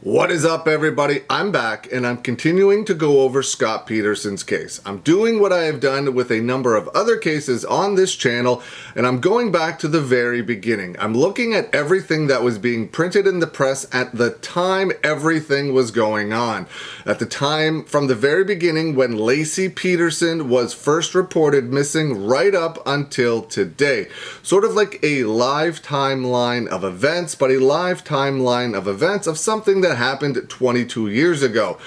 What is up, everybody? I'm back and I'm continuing to go over Scott Peterson's case. I'm doing what I have done with a number of other cases on this channel, and I'm going back to the very beginning. I'm looking at everything that was being printed in the press at the time everything was going on. At the time, from the very beginning, when Laci Peterson was first reported missing right up until today. Sort of like a live timeline of events, but a live timeline of events of something that happened 22 years ago.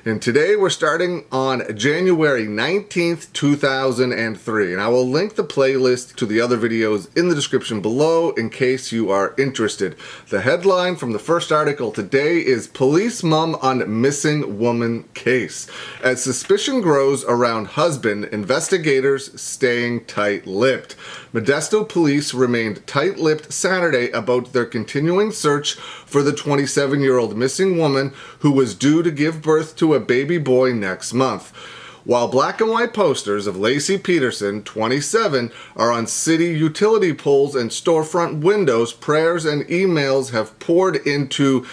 And today we're starting on January 19th, 2003. And I will link the playlist to the other videos in the description below in case you are interested. The headline from the first article today is Police Mum on Missing Woman Case. As suspicion grows around husband, investigators staying tight-lipped. Modesto police remained tight-lipped Saturday about their continuing search for the 27-year-old missing woman who was due to give birth to a baby boy next month. While black and white posters of Laci Peterson, 27, are on city utility poles and storefront windows, prayers and emails have poured into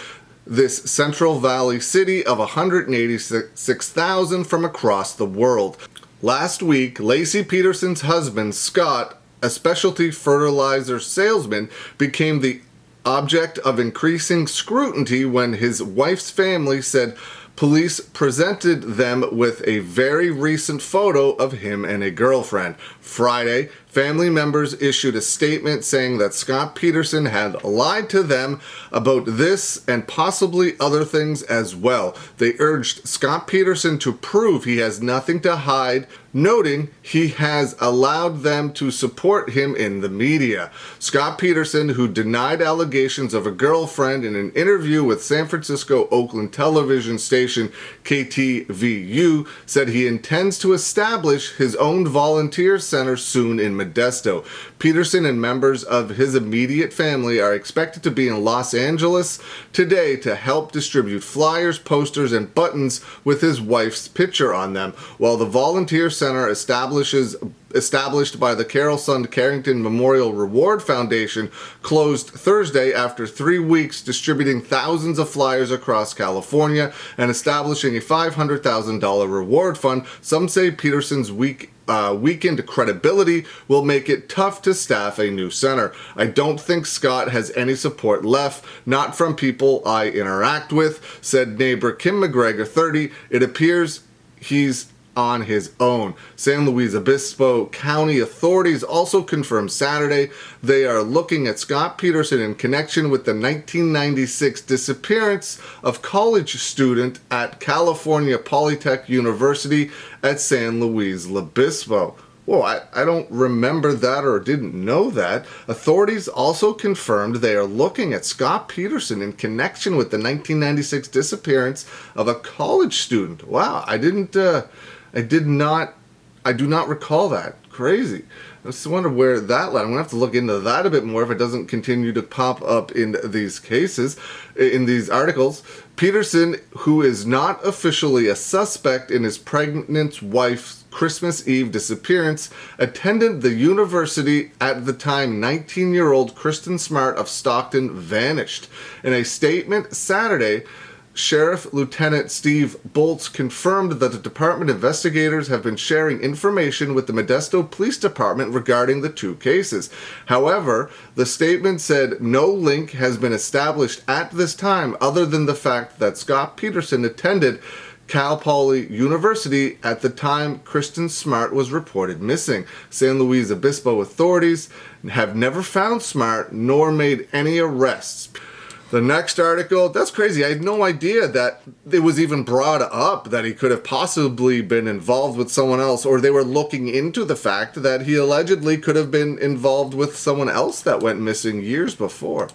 this Central Valley city of 186,000 from across the world. Last week, Laci Peterson's husband, Scott, a specialty fertilizer salesman, became the object of increasing scrutiny when his wife's family said police presented them with a very recent photo of him and a girlfriend. Friday, family members issued a statement saying that Scott Peterson had lied to them about this and possibly other things as well. They urged Scott Peterson to prove he has nothing to hide, noting he has allowed them to support him in the media. Scott Peterson, who denied allegations of a girlfriend in an interview with San Francisco Oakland television station KTVU, said he intends to establish his own volunteer center soon in Modesto. Peterson and members of his immediate family are expected to be in Los Angeles today to help distribute flyers, posters, and buttons with his wife's picture on them, while the volunteer center established by the Carol Sund Carrington Memorial Reward Foundation closed Thursday after 3 weeks distributing thousands of flyers across California and establishing a $500,000 reward fund. Some say Peterson's weakened credibility will make it tough to staff a new center. I don't think Scott has any support left, not from people I interact with, said neighbor Kim McGregor, 30. It appears he's on his own. San Luis Obispo County authorities also confirmed Saturday they are looking at Scott Peterson in connection with the 1996 disappearance of college student at California Polytech University at San Luis Obispo. Whoa, I don't remember that or didn't know that. Authorities also confirmed they are looking at Scott Peterson in connection with the 1996 disappearance of a college student. Wow, I do not recall that. Crazy. I just wonder where that led. I'm going to have to look into that a bit more if it doesn't continue to pop up in these cases, in these articles. Peterson, who is not officially a suspect in his pregnant wife's Christmas Eve disappearance, attended the university at the time 19-year-old Kristen Smart of Stockton vanished. In a statement Saturday, Sheriff Lieutenant Steve Boltz confirmed that the department investigators have been sharing information with the Modesto Police Department regarding the two cases. However, the statement said no link has been established at this time other than the fact that Scott Peterson attended Cal Poly University at the time Kristen Smart was reported missing. San Luis Obispo authorities have never found Smart nor made any arrests. The next article, that's crazy. I had no idea that it was even brought up that he could have possibly been involved with someone else, or they were looking into the fact that he allegedly could have been involved with someone else that went missing years before.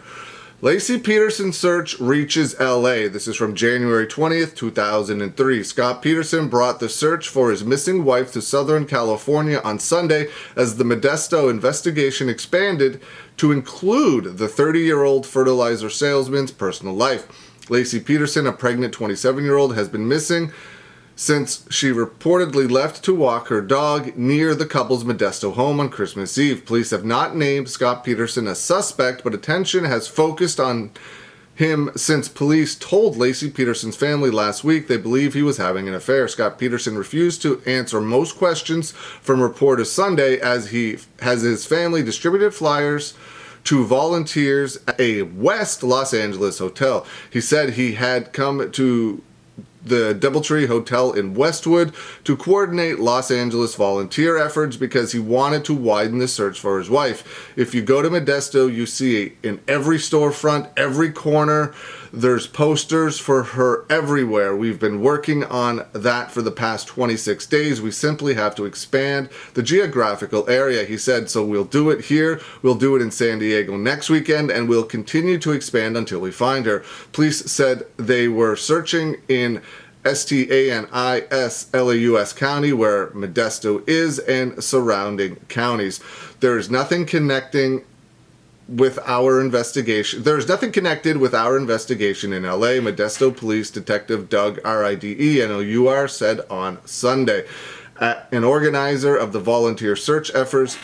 Laci Peterson's search reaches LA. This is from January 20th, 2003. Scott Peterson brought the search for his missing wife to Southern California on Sunday as the Modesto investigation expanded to include the 30-year-old fertilizer salesman's personal life. Laci Peterson, a pregnant 27-year-old, has been missing since she reportedly left to walk her dog near the couple's Modesto home on Christmas Eve. Police have not named Scott Peterson a suspect, but attention has focused on him since police told Laci Peterson's family last week they believe he was having an affair. Scott Peterson refused to answer most questions from reporters Sunday as he has his family distributed flyers to volunteers at a West Los Angeles hotel. He said he had come to the Doubletree Hotel in Westwood to coordinate Los Angeles volunteer efforts because he wanted to widen the search for his wife. If you go to Modesto, you see in every storefront, every corner, there's posters for her everywhere. We've been working on that for the past 26 days. We simply have to expand the geographical area, he said. So we'll do it here, we'll do it in San Diego next weekend, and we'll continue to expand until we find her. Police said they were searching in Stanislaus County, where Modesto is, and surrounding counties. There is nothing connecting with our investigation. There's nothing connected with our investigation in LA, Modesto Police Detective Doug Ridenour said on Sunday. An organizer of the volunteer search efforts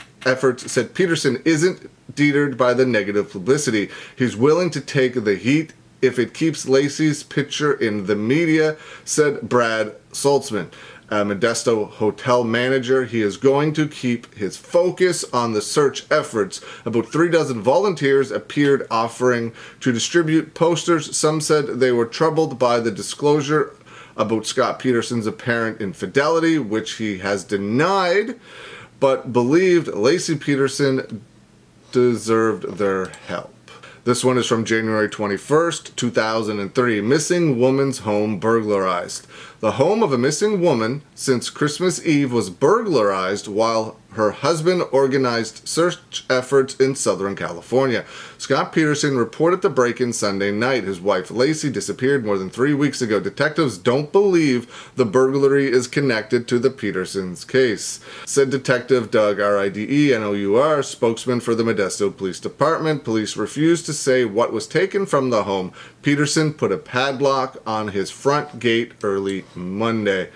said Peterson isn't deterred by the negative publicity. He's willing to take the heat if it keeps Laci's picture in the media, said Brad Saltzman, a Modesto hotel manager. He is going to keep his focus on the search efforts. About 36 volunteers appeared offering to distribute posters. Some said they were troubled by the disclosure about Scott Peterson's apparent infidelity, which he has denied, but believed Laci Peterson deserved their help. This one is from January 21st, 2003. Missing woman's home burglarized. The home of a missing woman since Christmas Eve was burglarized while her husband organized search efforts in Southern California. Scott Peterson reported the break-in Sunday night. His wife Laci disappeared more than 3 weeks ago. Detectives don't believe the burglary is connected to the Petersons' case, said Detective Doug Ridenour, spokesman for the Modesto Police Department. Police refused to say what was taken from the home. Peterson put a padlock on his front gate early Monday.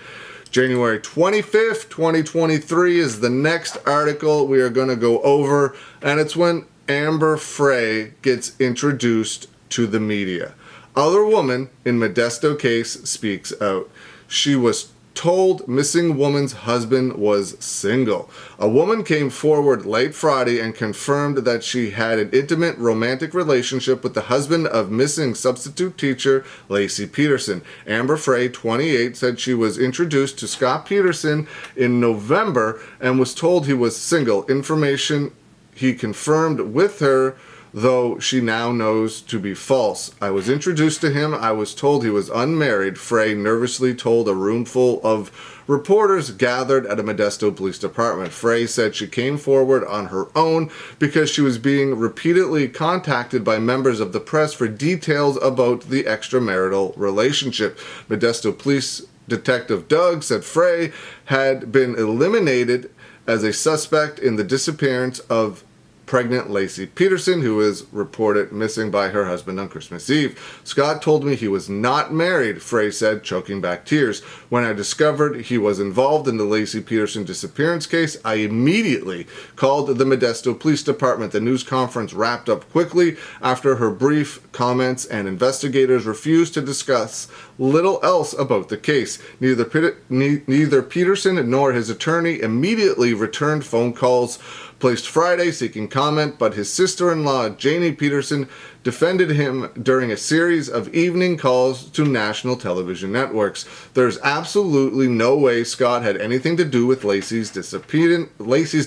January 25th, 2023 is the next article we are going to go over, and it's when Amber Frey gets introduced to the media. Other woman in Modesto case speaks out. She was told missing woman's husband was single. A woman came forward late Friday and confirmed that she had an intimate romantic relationship with the husband of missing substitute teacher Laci Peterson. Amber Frey, 28, said she was introduced to Scott Peterson in November and was told he was single. Information he confirmed with her, though she now knows to be false. I was introduced to him. I was told he was unmarried, Frey nervously told a roomful of reporters gathered at a Modesto police department. Frey said she came forward on her own because she was being repeatedly contacted by members of the press for details about the extramarital relationship. Modesto Police Detective Doug said Frey had been eliminated as a suspect in the disappearance of pregnant Laci Peterson, who was reported missing by her husband on Christmas Eve. Scott told me he was not married, Frey said, choking back tears. When I discovered he was involved in the Laci Peterson disappearance case, I immediately called the Modesto Police Department. The news conference wrapped up quickly after her brief comments, and investigators refused to discuss little else about the case. Neither Peterson nor his attorney immediately returned phone calls placed Friday seeking comment, but his sister-in-law, Janie Peterson, defended him during a series of evening calls to national television networks. There's absolutely no way Scott had anything to do with Laci's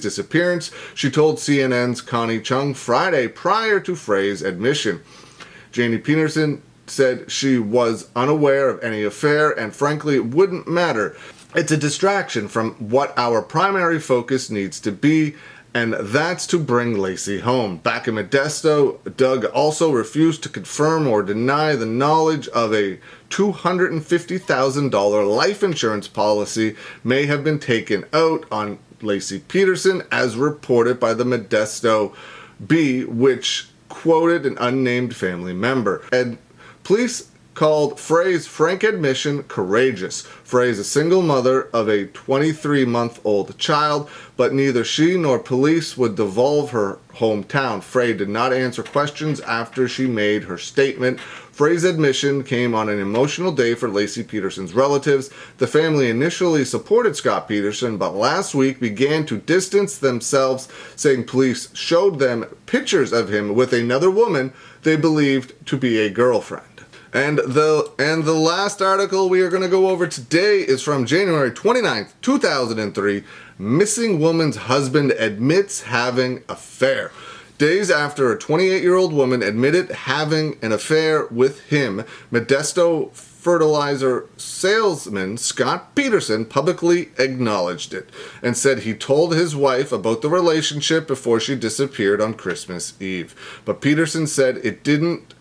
disappearance, she told CNN's Connie Chung Friday prior to Frey's admission. Janie Peterson said she was unaware of any affair and frankly it wouldn't matter. It's a distraction from what our primary focus needs to be, and that's to bring Laci home. Back in Modesto, Doug also refused to confirm or deny the knowledge of a $250,000 life insurance policy may have been taken out on Laci Peterson, as reported by the Modesto Bee, which quoted an unnamed family member. And police called Frey's frank admission courageous. Frey is a single mother of a 23-month-old child, but neither she nor police would divulge her hometown. Frey did not answer questions after she made her statement. Frey's admission came on an emotional day for Laci Peterson's relatives. The family initially supported Scott Peterson, but last week began to distance themselves, saying police showed them pictures of him with another woman they believed to be a girlfriend. And the last article we are going to go over today is from January 29th, 2003. Missing woman's husband admits having affair. Days after a 28-year-old woman admitted having an affair with him, Modesto fertilizer salesman Scott Peterson publicly acknowledged it and said he told his wife about the relationship before she disappeared on Christmas Eve. But Peterson said it didn't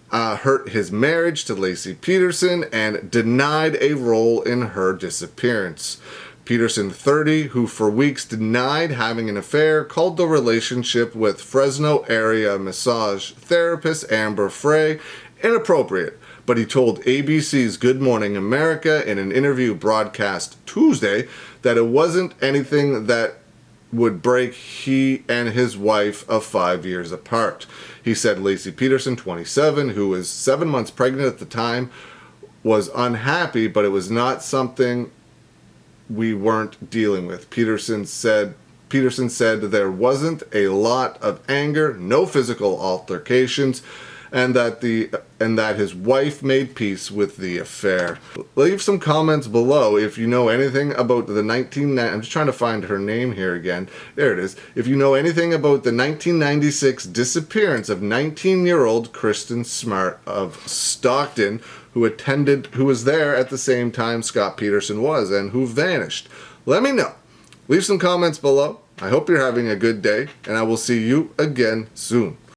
hurt his marriage to Laci Peterson and denied a role in her disappearance. Peterson, 30, who for weeks denied having an affair, called the relationship with Fresno area massage therapist Amber Frey inappropriate, but he told ABC's Good Morning America in an interview broadcast Tuesday that it wasn't anything that would break he and his wife of 5 years apart. He said Laci Peterson, 27, who was 7 months pregnant at the time, was unhappy, but it was not something we weren't dealing with. Peterson said there wasn't a lot of anger, no physical altercations, and that his wife made peace with the affair. Leave some comments below if you know anything about the I'm just trying to find her name here again. There it is. If you know anything about the 1996 disappearance of 19-year-old Kristen Smart of Stockton, who was there at the same time Scott Peterson was and who vanished. Let me know. Leave some comments below. I hope you're having a good day, and I will see you again soon.